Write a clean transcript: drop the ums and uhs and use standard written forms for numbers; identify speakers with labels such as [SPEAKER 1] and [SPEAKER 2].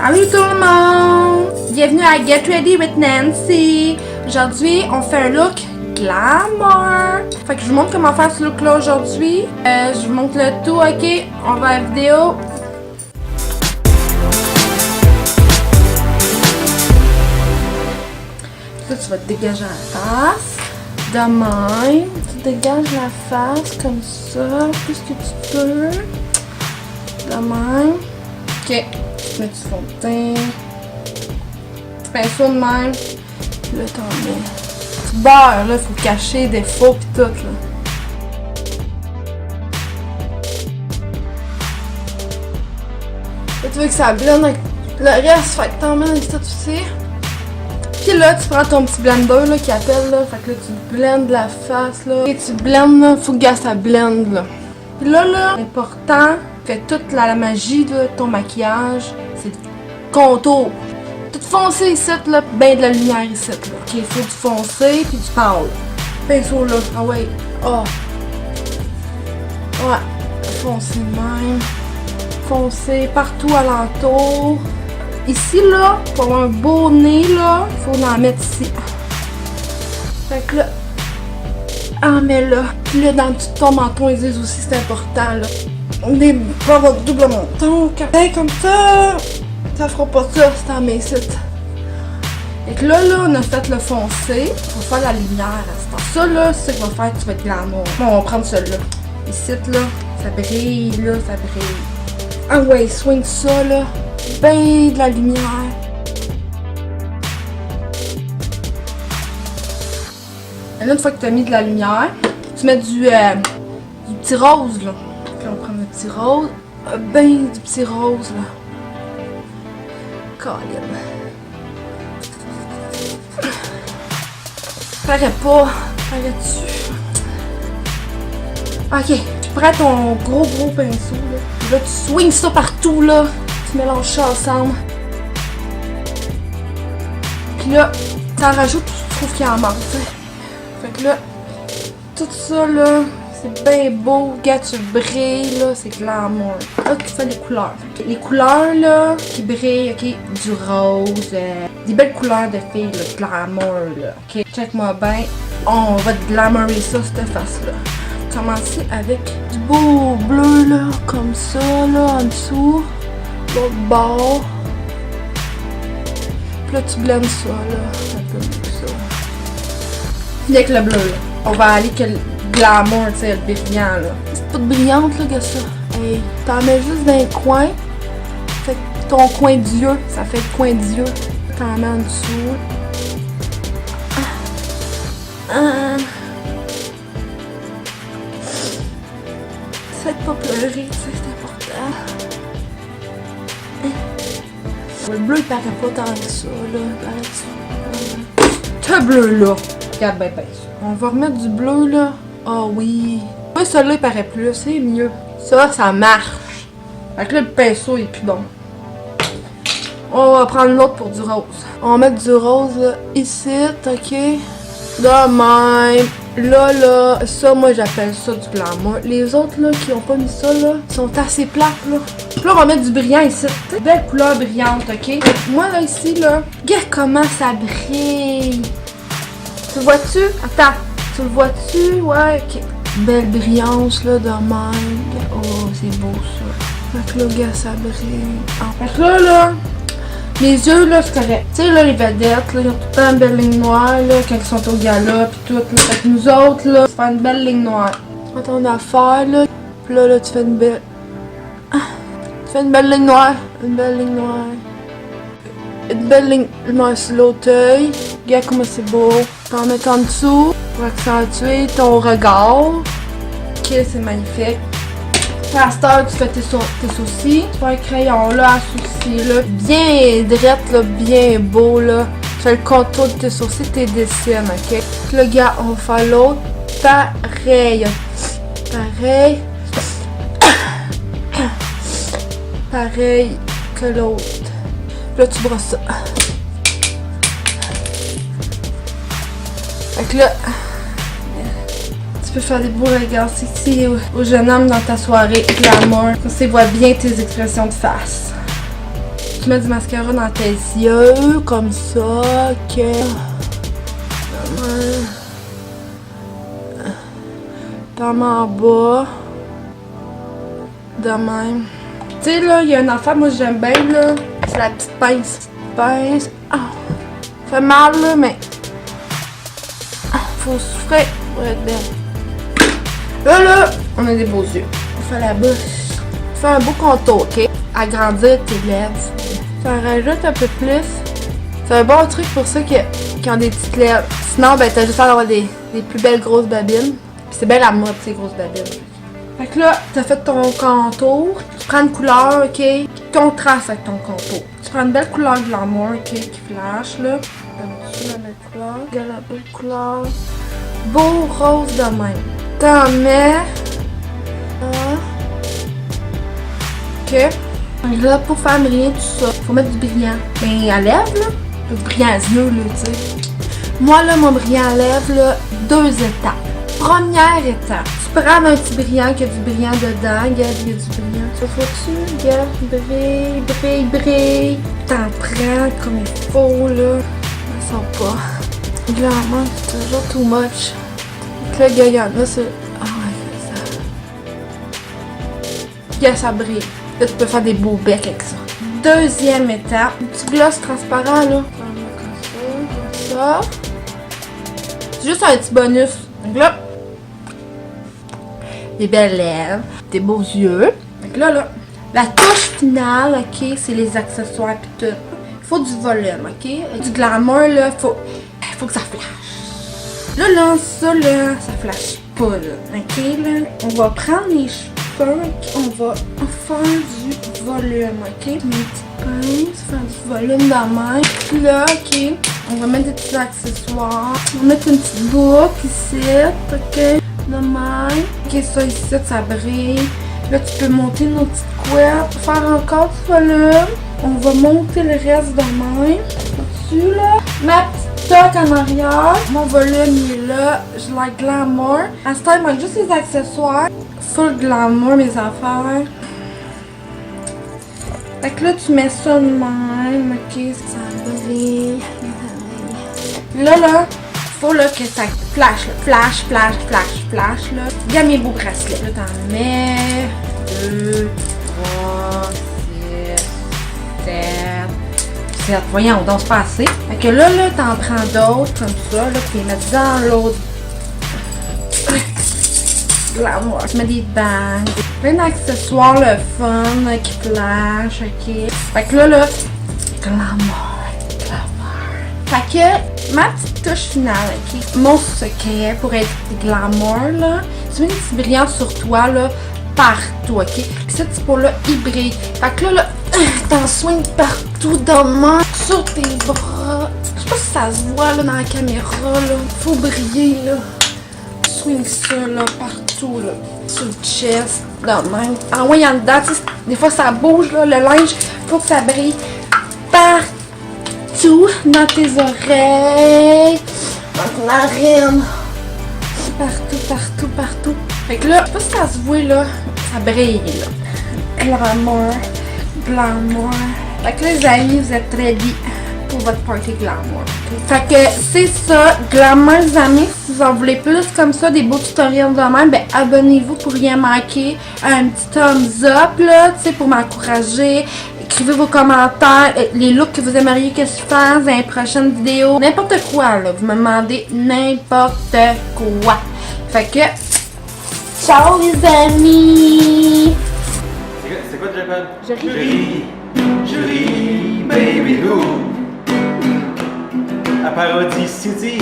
[SPEAKER 1] Salut tout le monde! Bienvenue à Get Ready with Nancy! Aujourd'hui, on fait un look glamour! Fait que je vous montre comment faire ce look-là aujourd'hui. Je vous montre le tout, ok? On va à la vidéo. Là, tu vas te dégager la face. De même. Tu dégages la face comme ça, plus que tu peux. De même. Ok. Tu mets du fond de teint. Tu pinceau de même. Là, t'en mets. Tu beurres, là, faut cacher des faux pis tout, là. Là, tu veux que ça blende avec le reste, fait que t'en mets ici aussi. Puis là, tu prends ton petit blender, là, qui appelle, là. Fait que là, tu blendes la face, là. Et tu blendes, là. Faut que ça blende, là. Puis là, l'important, fait toute la magie de ton maquillage, c'est le contour. Tout foncé ici, là, ben de la lumière ici, là. Ok, faut du foncé, puis du pâle. Pinceau, là. Ah ouais. Oh. Ouais. Foncé de même. Foncé partout alentour. Ici, là, pour avoir un beau nez, là, il faut en mettre ici. Fait que là, en mets là. Puis là, dans ton menton, ils disent aussi, c'est important, là. On est pas votre double menton. Comme ça, ça fera pas ça si t'en mets ici. Fait que là, on a fait le foncé. On va faire la lumière. Ça, là, c'est ce que va faire, tu vas être glamour. Bon, on va prendre celui-là. Ici, là, ça brille, là, ça brille. Ah ouais, swing ça, là. Ben de la lumière. Et là, une fois que tu as mis de la lumière, tu mets du petit rose, là. Puis on prend le petit rose. Ben du petit rose, là. Colline. Paraît pas. Paraît-tu? Ok, tu prends ton gros pinceau, là. Puis là, tu swings ça partout, là. Tu mélanges ça ensemble. Puis là, t'en rajoutes tout ce que tu trouves qu'il en manque, t'sais. Fait que là, tout ça, là, c'est bien beau. Regarde, tu brilles, là, c'est glamour. Là, tu fais les couleurs. Les couleurs, là, qui brillent, ok, du rose, des belles couleurs de filles, là, glamour, là. Ok, check-moi bien. On va glamourer ça, cette face-là. Commencer avec du beau bleu, là, comme ça, là, en dessous. L'autre bord. Puis là, tu blendes ça, là. Un peu comme ça. Puis avec le bleu, là. On va aller que le glamour, tu sais, le brillant, là. C'est toute brillante, là, que ça. Hey, t'en mets juste dans les coins. Fait que ton coin d'yeux, ça fait le coin d'yeux. T'en mets en dessous. Faites pas pleurer, tu sais, c'est important. Le bleu, il paraît pas tant que ça, là. Ce bleu-là. Regarde bien, on va remettre du bleu, là. Ah oui. Oui, celui-là, il paraît plus, c'est mieux. Ça marche. Fait que là, le pinceau, il est plus bon. On va prendre l'autre pour du rose. On va mettre du rose, là, ici, ok? De même. Là, ça, moi, j'appelle ça du glamour. Les autres, là, qui ont pas mis ça, là, sont assez plates, là. Puis là, on va mettre du brillant ici. Belle couleur brillante, ok? Moi, là, ici, là, regarde comment ça brille. Tu le vois-tu? Attends. Tu le vois-tu? Ouais, ok. Belle brillance, là, de même. Oh, c'est beau, ça. Fait que là, regarde, ça brille. Fait que là, les yeux, là, c'est correct. Tu sais, là, les vedettes, là, ils ont tout le temps une belle ligne noire, là, quand ils sont au gala, pis tout, là. Fait que nous autres, là, tu fais une belle ligne noire. Prends ton affaire, là. Pis là, tu fais une belle... Tu fais une belle ligne noire. Une belle ligne noire. Une belle ligne noire sur l'autre œil. Regarde comment c'est beau. T'en mets en dessous pour accentuer ton regard. Ok, c'est magnifique. À cette heure, tu fais tes sourcils. Tu fais un crayon là, à sourcils là. Bien drette là, bien beau là. Tu fais le contour de tes sourcils, tes dessins, ok? Puis là, gars, on va faire l'autre. Pareil. Pareil. Pareil que l'autre. Là, tu brosses ça. Fait que là, tu peux faire des beaux regards sexy au jeune homme dans ta soirée glamour. Comme ça, il voit bien tes expressions de face. Tu mets du mascara dans tes yeux, comme ça, ok. Dans en bas. De même. Tu sais, là, il y a une affaire, moi j'aime bien, là. C'est la petite pince. Pince. Ah. Ça fait mal, là, mais. Ah, faut souffrir pour être belle. Là, on a des beaux yeux. On fait la bouche. On fait un beau contour, ok? Agrandir tes lèvres. Ça rajoute un peu plus. C'est un bon truc pour ceux qui ont des petites lèvres. Sinon, ben, t'as juste à avoir des plus belles grosses babines. Puis c'est bien la mode, ces grosses babines. Fait que là, t'as fait ton contour. Tu prends une couleur, ok? Qui contraste avec ton contour. Tu prends une belle couleur glamour, ok? Qui flash, là. Donne-tu la belle couleur? Regarde la belle couleur. Beau rose de même. T'en mets. Ok. Là, pour faire briller tout ça, faut mettre du brillant. Ben, à lèvres, là. Du brillant à yeux, là, tu sais. Moi, là, mon brillant à lèvres, là, 2 étapes. Première étape, tu prends un petit brillant qui a du brillant dedans. Regarde, il y a du brillant. Ça faut-tu? Regarde, brille, brille, brille. T'en prends comme il faut, là. Ça sort pas. Glamour, c'est toujours too much. Donc là, regarde, là, c'est... Ah ouais, ça... Regarde, ça brille. Là, tu peux faire des beaux becs avec ça. Deuxième étape, un petit gloss transparent, là. Comme ça. C'est juste un petit bonus. Donc là, des belles lèvres, des beaux yeux. Donc là, la touche finale, ok, c'est les accessoires pis tout. Il faut du volume, ok? Du glamour, là, faut que ça flash. Là, ça flash pas, là, ok? Là, on va prendre les cheveux, okay? On va faire du volume, ok? Mes petites pinces, faire du volume dans la main. Puis là, ok, on va mettre des petits accessoires. On va mettre une petite boucle ici, ok? De même. Ok, ça ici, ça brille. Là, tu peux monter nos petites couettes. Faire encore du volume. On va monter le reste de même. Dessus, là. Ma petite toque en arrière. Mon volume, il est là. Je like glamour. À ce temps, il manque juste les accessoires. Full glamour, mes affaires. Fait que là, tu mets ça de même. Ok, ça brille. Là, faut là que ça flash, là. Flash, là. Regarde mes beaux bracelets. Là, t'en mets 2, 3, 6, 7. Voyons, donc c'est pas assez. Fait que là, t'en prends d'autres comme ça, là, puis les mettre dans l'autre. Glamour. Tu mets des bangs. Plein d'accessoires, le fun, qui flash, ok. Fait que là, glamour. Fait que ma petite touche finale, ok. Mon secret pour être glamour, là, tu mets des petits brillants sur toi, là, partout, ok. Puis ce petit pot-là, il brille. Fait que là, t'en soignes partout dans main, sur tes bras. Je sais pas si ça se voit, là, dans la caméra, là. Faut briller, là. Swing ça, là, partout, là. Sur le chest, dans même. En voyant dedans, tu sais, des fois ça bouge, là, le linge, faut que ça brille partout. Dans tes oreilles, dans ton narine, partout. Fait que là, je sais pas si ça se voit, là, ça brille, là. Glamour. Fait que là, les amis, vous êtes ready pour votre party glamour. Fait que c'est ça, glamour, les amis. Si vous en voulez plus comme ça, des beaux tutoriels de même, ben abonnez-vous pour rien manquer. Un petit thumbs up, là, tu sais, pour m'encourager. Écrivez vos commentaires, les looks que vous aimeriez que je fasse dans les prochaines vidéos. N'importe quoi, là. Vous me demandez n'importe quoi. Fait que, ciao les amis!
[SPEAKER 2] C'est quoi déjà, Jacob?
[SPEAKER 1] Je
[SPEAKER 2] ris, baby who? À Parodie City.